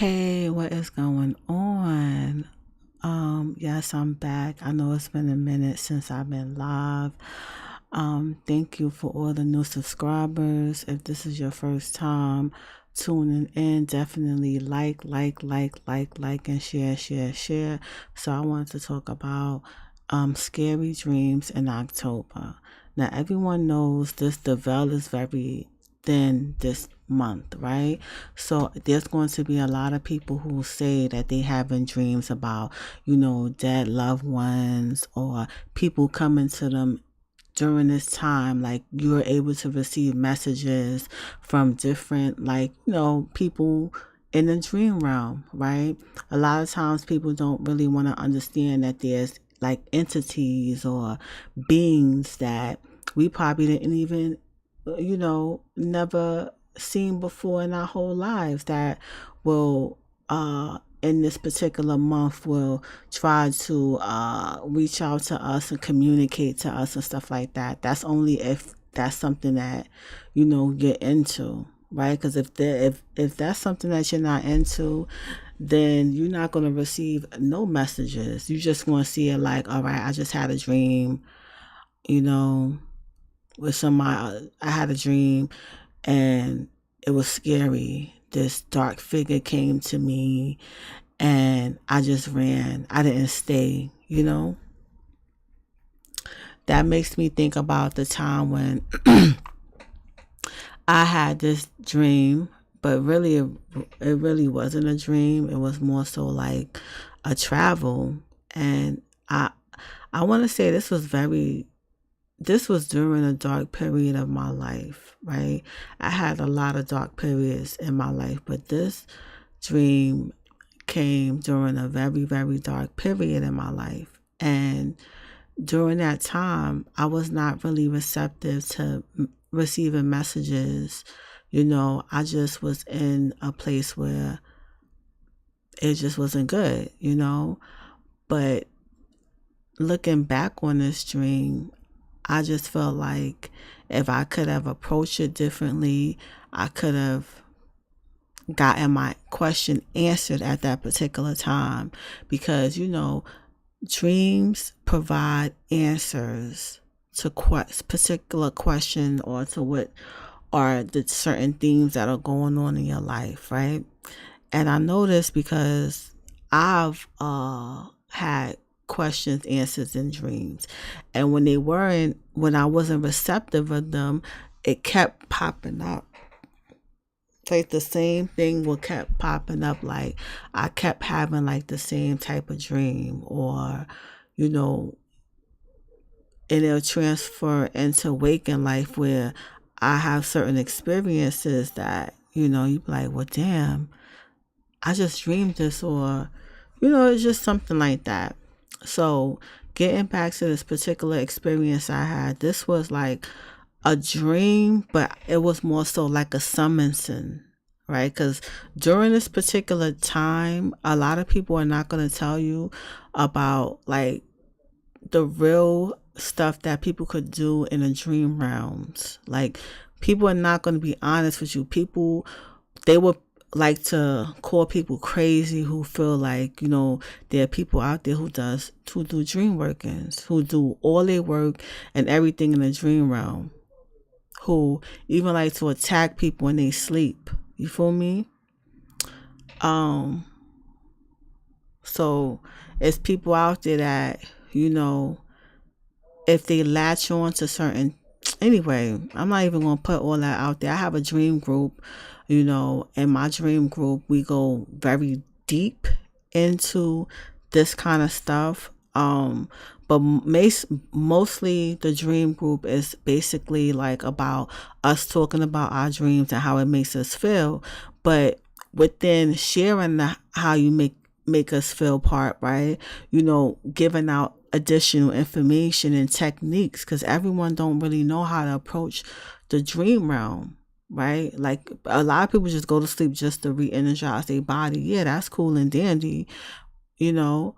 Hey, what is going on? Yes, I'm back. I know it's been a minute since I've been live. Thank you for all the new subscribers. If this is your first time tuning in, definitely like, and share. So I wanted to talk about scary dreams in October. Now everyone knows the veil is very thin this month, right? So there's going to be a lot of people who say that they having dreams about, dead loved ones or people coming to them during this time. Like you're able to receive messages from different, people in the dream realm, right? A lot of times people don't really want to understand that there's like entities or beings that we probably didn't even, never seen before in our whole lives that will in this particular month will try to reach out to us and communicate to us and stuff like that. That's only if that's something that you're into, right? Because if that's something that you're not into, then you're not going to receive no messages. You just want to see it like, all right, I just had a dream, you know with somebody. I had a dream and it was scary. This dark figure came to me and I just ran. I didn't stay. That makes me think about the time when I had this dream, but really it really wasn't a dream. It was more so like a travel. And I want to say this was during a dark period of my life, right? I had a lot of dark periods in my life, but this dream came during a very, very dark period in my life. And during that time, I was not really receptive to receiving messages. I just was in a place where it just wasn't good. But looking back on this dream, I just felt like if I could have approached it differently, I could have gotten my question answered at that particular time. Because, dreams provide answers to particular question or to what are the certain themes that are going on in your life, right? And I know this because I've had questions, answers in dreams. And when I wasn't receptive of them, it kept popping up. Like the same thing will kept popping up. Like I kept having like the same type of dream or, you know, and it'll transfer into waking life where I have certain experiences that, you be like, well, damn, I just dreamed this, or, it's just something like that. So, getting back to this particular experience I had, this was like a dream, but it was more so like a summoning, right? Because during this particular time, a lot of people are not going to tell you about like the real stuff that people could do in the dream realms. Like, people are not going to be honest with you. They would like to call people crazy who feel like, there are people out there who do dream workings, who do all their work and everything in the dream realm, who even like to attack people when they sleep. You feel me? So it's people out there that, if they latch on to certain, anyway, I'm not even going to put all that out there. I have a dream group, in my dream group, we go very deep into this kind of stuff. But mostly the dream group is basically like about us talking about our dreams and how it makes us feel. But within sharing how you make us feel part, right? Giving out additional information and techniques, because everyone don't really know how to approach the dream realm, right? Like a lot of people just go to sleep just to re-energize their body. Yeah, that's cool and dandy, you know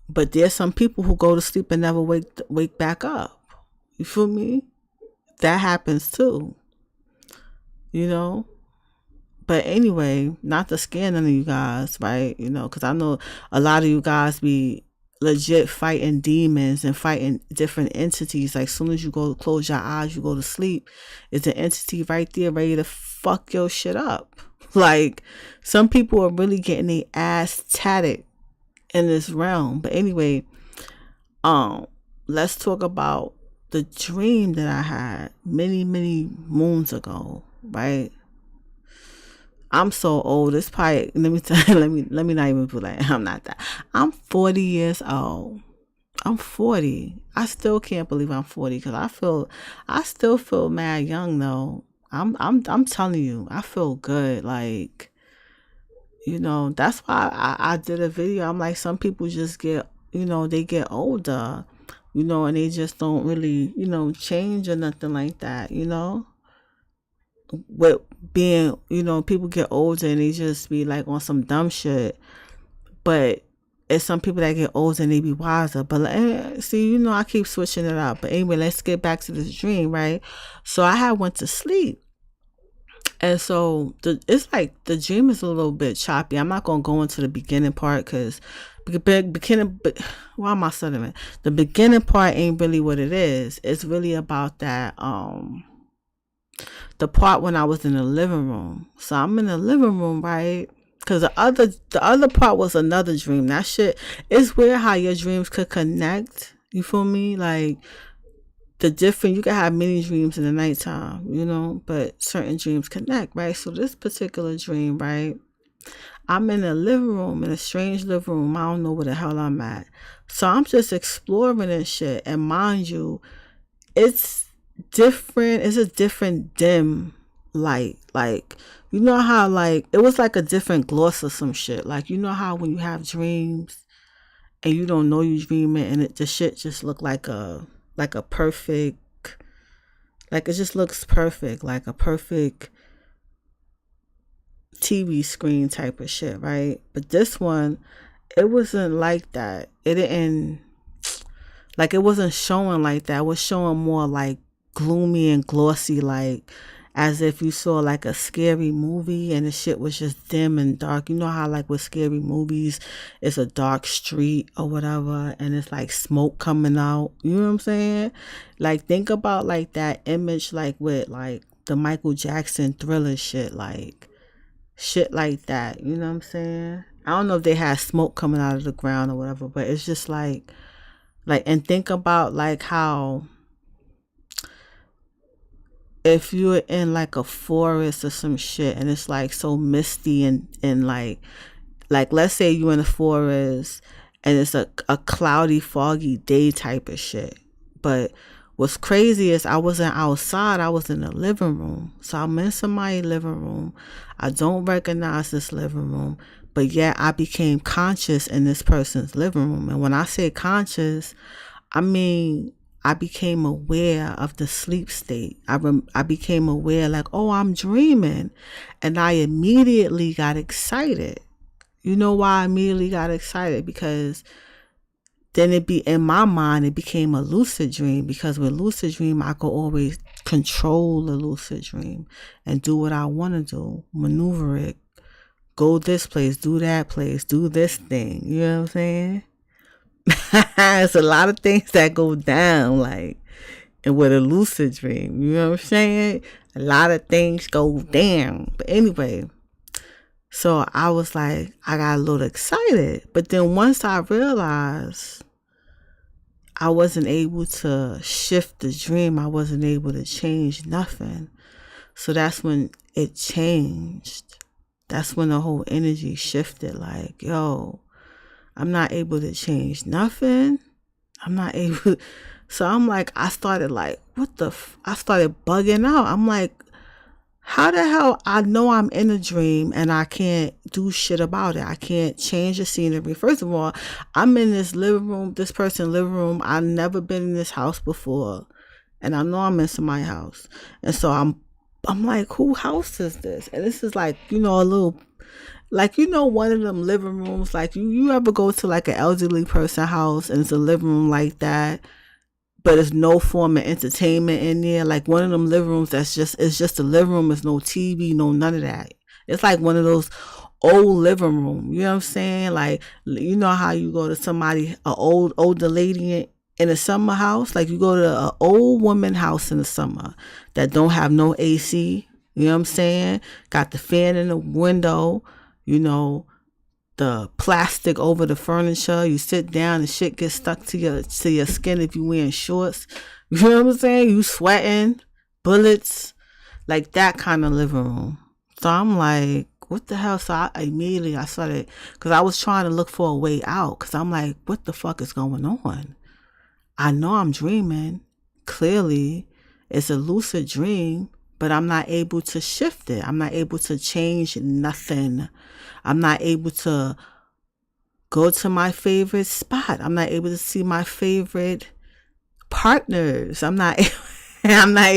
but there's some people who go to sleep and never wake back up. You feel me? That happens too, you know But anyway, not to scare none of you guys, right? You know, because I know a lot of you guys be legit fighting demons and fighting different entities. Like, soon as you go close your eyes, you go to sleep, it's an entity right there ready to fuck your shit up. Like, some people are really getting their ass tatted in this realm. But anyway, let's talk about the dream that I had many, many moons ago, right? I'm so old. It's probably, let me tell you, let me not even put like I'm not that. I'm 40 years old. I'm 40. I still can't believe I'm 40 because I still feel mad young though. I'm telling you, I feel good. Like, you know, that's why I did a video. I'm like, some people just get, you know, they get older, you know, and they just don't really, you know, change or nothing like that, you know. With being, you know, people get older and they just be like on some dumb shit. But it's some people that get older and they be wiser. But see, you know, I keep switching it up. But anyway, let's get back to this dream, right? So I had went to sleep. And so it's like the dream is a little bit choppy. I'm not gonna go into the beginning part because beginning. But why am I stuttering? The beginning part ain't really what it is. It's really about that the part when I was in the living room. So I'm in the living room, right? Because the other part was another dream. That shit, it's weird how your dreams could connect. You feel me? Like, the different, you can have many dreams in the nighttime, you know, but certain dreams connect, right? So this particular dream, right? I'm in a living room, in a strange living room. I don't know where the hell I'm at. So I'm just exploring and shit. And mind you, it's different. It's a different dim light. Like, you know how, like, it was like a different gloss or some shit. Like, you know how when you have dreams and you don't know you're dreaming and the shit just look like a perfect, like, it just looks perfect, like a perfect TV screen type of shit, right? But this one, it wasn't like that. It didn't, like, it wasn't showing like that. It was showing more like gloomy and glossy, like as if you saw like a scary movie and the shit was just dim and dark. You know how like with scary movies, it's a dark street or whatever and it's like smoke coming out. You know what I'm saying? Like, think about like that image like with like the Michael Jackson Thriller shit, like shit like that. You know what I'm saying? I don't know if they had smoke coming out of the ground or whatever, but it's just like, and think about like how if you're in like a forest or some shit and it's like so misty and like let's say you're in a forest and it's a cloudy, foggy day type of shit. But what's crazy is I wasn't outside, I was in the living room. So I'm in somebody's living room. I don't recognize this living room, but yet I became conscious in this person's living room. And when I say conscious, I mean I became aware of the sleep state. I became aware like, oh, I'm dreaming. And I immediately got excited. You know why I immediately got excited? Because then in my mind, it became a lucid dream. Because with lucid dream, I could always control the lucid dream and do what I want to do, maneuver it, go this place, do that place, do this thing. You know what I'm saying? It's a lot of things that go down, like, and with a lucid dream, you know what I'm saying? A lot of things go down. But anyway, so I was like, I got a little excited. But then once I realized I wasn't able to shift the dream, I wasn't able to change nothing. So that's when it changed. That's when the whole energy shifted. Like, yo, I'm not able to change nothing. I'm not able. So I'm like, I started like, I started bugging out. I'm like, how the hell I know I'm in a dream and I can't do shit about it? I can't change the scenery. First of all, I'm in this living room, this person's living room. I've never been in this house before. And I know I'm in somebody's house. And so I'm like, who house is this? And this is like, you know, a little, like, you know, one of them living rooms, like you ever go to like an elderly person house and it's a living room like that, but there's no form of entertainment in there. Like one of them living rooms it's just a living room, there's no TV, no none of that. It's like one of those old living room. You know what I'm saying? Like, you know how you go to somebody, older lady in a summer house? Like, you go to an old woman house in the summer that don't have no AC. You know what I'm saying? Got the fan in the window, you know, the plastic over the furniture. You sit down and shit gets stuck to your skin if you wearing shorts. You know what I'm saying? You sweating, bullets, like that kind of living room. So I'm like, what the hell? So I started, because I was trying to look for a way out, because I'm like, what the fuck is going on? I know I'm dreaming. Clearly, it's a lucid dream, but I'm not able to shift it. I'm not able to change nothing. I'm not able to go to my favorite spot. I'm not able to see my favorite partners. I'm not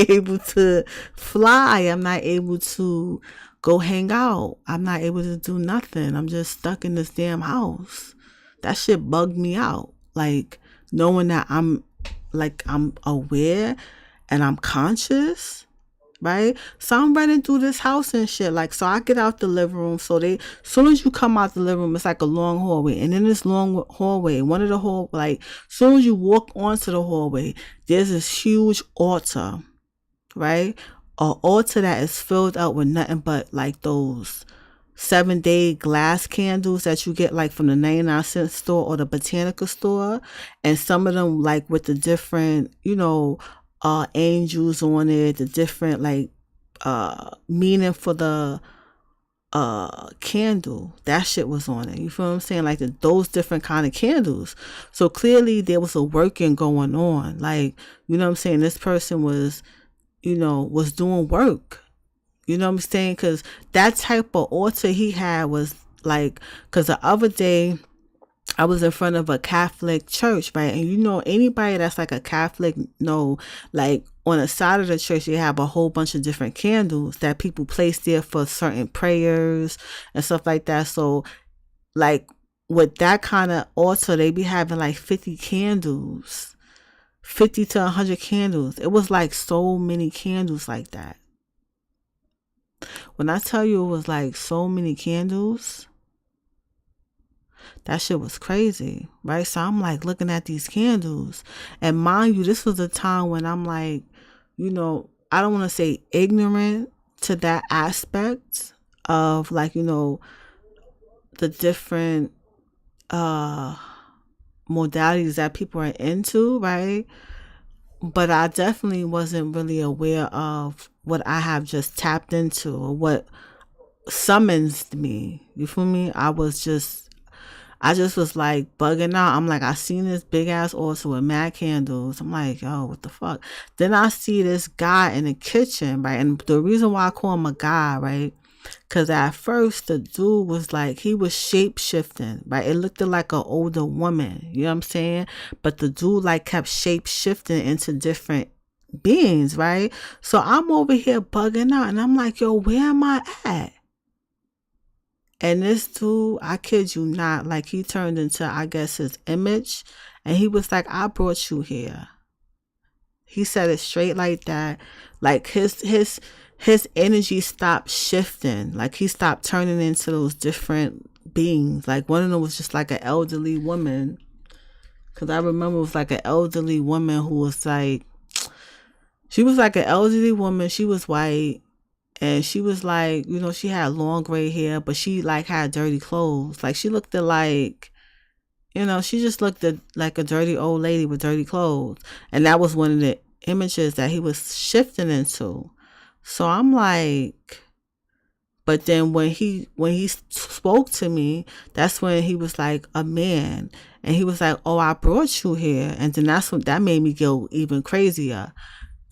able to fly. I'm not able to go hang out. I'm not able to do nothing. I'm just stuck in this damn house. That shit bugged me out. Like, knowing that I'm aware and I'm conscious, right? So I'm running through this house and shit. Like, so I get out the living room. So soon as you come out the living room, it's like a long hallway. And in this long hallway, soon as you walk onto the hallway, there's this huge altar, right? An altar that is filled up with nothing but like those 7-day glass candles that you get like from the 99-cent store or the Botanica store. And some of them like with the different, angels on it, the different like meaning for the candle. That shit was on it. You feel what I'm saying? Like those different kind of candles. So clearly there was a working going on. Like, you know what I'm saying? This person was doing work. You know what I'm saying? Because that type of altar he had was like, because the other day I was in front of a Catholic church, right? And anybody that's like a Catholic like on the side of the church, they have a whole bunch of different candles that people place there for certain prayers and stuff like that. So like with that kind of altar, they be having like 50 candles, 50 to 100 candles. It was like so many candles like that. When I tell you it was like so many candles, that shit was crazy, right? So I'm like looking at these candles, and mind you, this was a time when I'm like, I don't want to say ignorant to that aspect of like, the different modalities that people are into, right? But I definitely wasn't really aware of what I have just tapped into or what summons me. You feel me? I just was like bugging out. I'm like, I seen this big ass altar with mad candles. I'm like, yo, what the fuck? Then I see this guy in the kitchen, right? And the reason why I call him a guy, right? Because at first the dude was like, he was shape shifting, right? It looked like an older woman, you know what I'm saying? But the dude like kept shape shifting into different beings, right? So I'm over here bugging out and I'm like, yo, where am I at? And this dude, I kid you not, like he turned into, I guess, his image. And he was like, I brought you here. He said it straight like that. Like his energy stopped shifting. Like he stopped turning into those different beings. Like one of them was just like an elderly woman. Because I remember it was like an elderly woman who was like, she was like an elderly woman. She was white. And she was like, she had long gray hair, but she like had dirty clothes. Like she looked like, she just looked like a dirty old lady with dirty clothes. And that was one of the images that he was shifting into. So I'm like, but then when he spoke to me, that's when he was like a man. And he was like, oh, I brought you here. And then that made me go even crazier.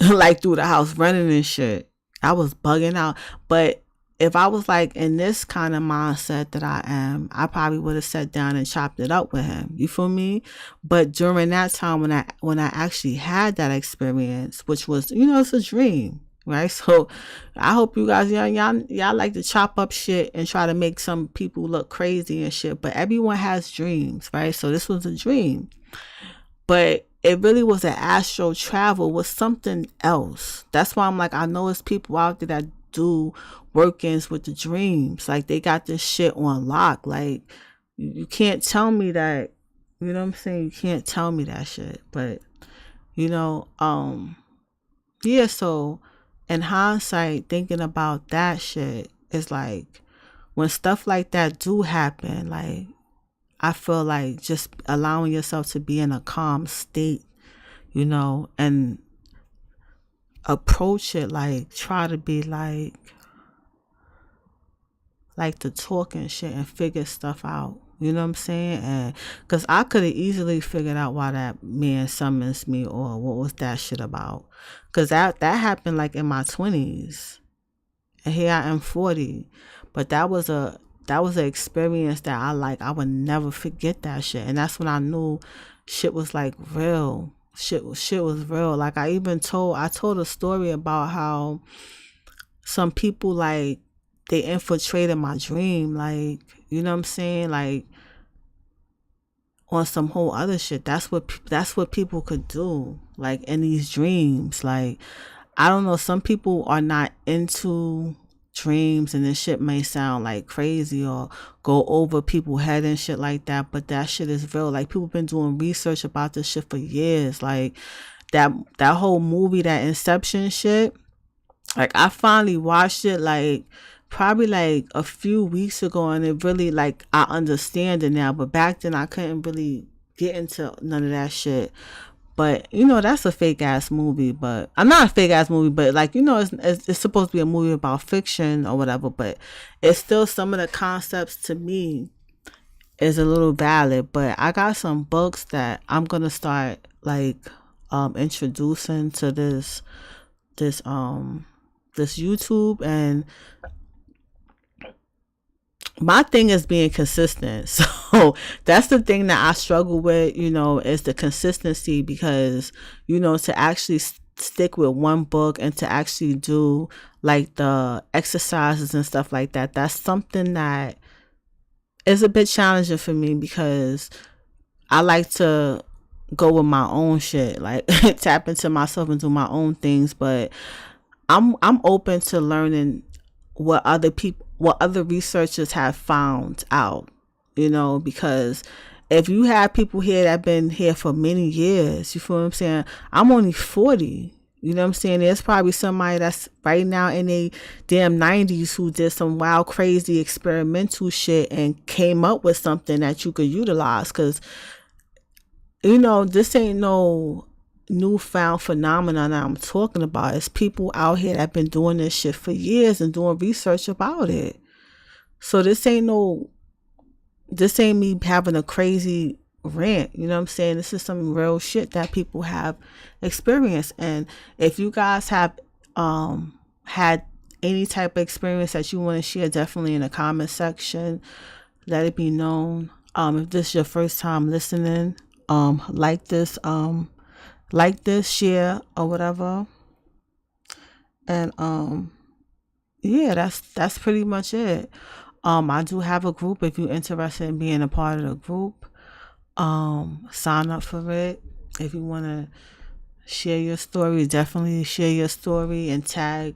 Like through the house running and shit. I was bugging out. But if I was like in this kind of mindset that I am, I probably would have sat down and chopped it up with him. You feel me? But during that time when I actually had that experience, which was, it's a dream, right? So I hope you guys, y'all like to chop up shit and try to make some people look crazy and shit. But everyone has dreams, right? So this was a dream. But it really was an astral travel, was something else. That's why I'm like, I know there's people out there that do workings with the dreams. Like, they got this shit on lock. Like, you can't tell me that, you know what I'm saying? You can't tell me that shit. But, you know, yeah, so in hindsight, thinking about that shit is like, when stuff like that do happen, like, I feel like just allowing yourself to be in a calm state, you know, and approach it, like, try to be like the talk and shit and figure stuff out. You know what I'm saying? And because I could have easily figured out why that man summons me, or what was that shit about. Because that happened like in my 20s. And here I am 40. But that was an experience that I would never forget that shit. And that's when I knew shit was like real. Shit was real. Like, I told a story about how some people, like, they infiltrated my dream, like, you know what I'm saying, like, on some whole other shit. That's what people could do, like, in these dreams. Like, I don't know, some people are not into dreams, and this shit may sound like crazy or go over people's head and shit like that, but that shit is real. Like, people been doing research about this shit for years. Like, that whole movie, that Inception shit, like, I finally watched it, like, probably like a few weeks ago, and it really, like, I understand it now. But back then I couldn't really get into none of that shit. But, you know, that's a fake ass movie. But I'm not a fake ass movie, but, like, you know, it's supposed to be a movie about fiction or whatever. But it's still, some of the concepts to me is a little valid. But I got some books that I'm gonna start, like, introducing to this YouTube. And my thing is being consistent. So that's the thing that I struggle with, you know, is the consistency. Because, you know, to actually stick with one book and to actually do, like, the exercises and stuff like that, that's something that is a bit challenging for me, because I like to go with my own shit, like, tap into myself and do my own things. But I'm open to learning what other researchers have found out, you know, because if you have people here that been here for many years, you feel what I'm saying? I'm only 40. You know what I'm saying? There's probably somebody that's right now in a damn 90s who did some wild, crazy experimental shit and came up with something that you could utilize. Because, you know, this ain't no newfound phenomenon that I'm talking about. It's people out here that have been doing this shit for years and doing research about it. So this ain't me having a crazy rant, you know what I'm saying? This is some real shit that people have experienced. And if you guys have had any type of experience that you want to share, definitely in the comment section, let it be known. If this is your first time listening, like this, share, or whatever. And yeah, that's pretty much it. I do have a group. If you're interested in being a part of the group, sign up for it. If you want to share your story, definitely share your story and tag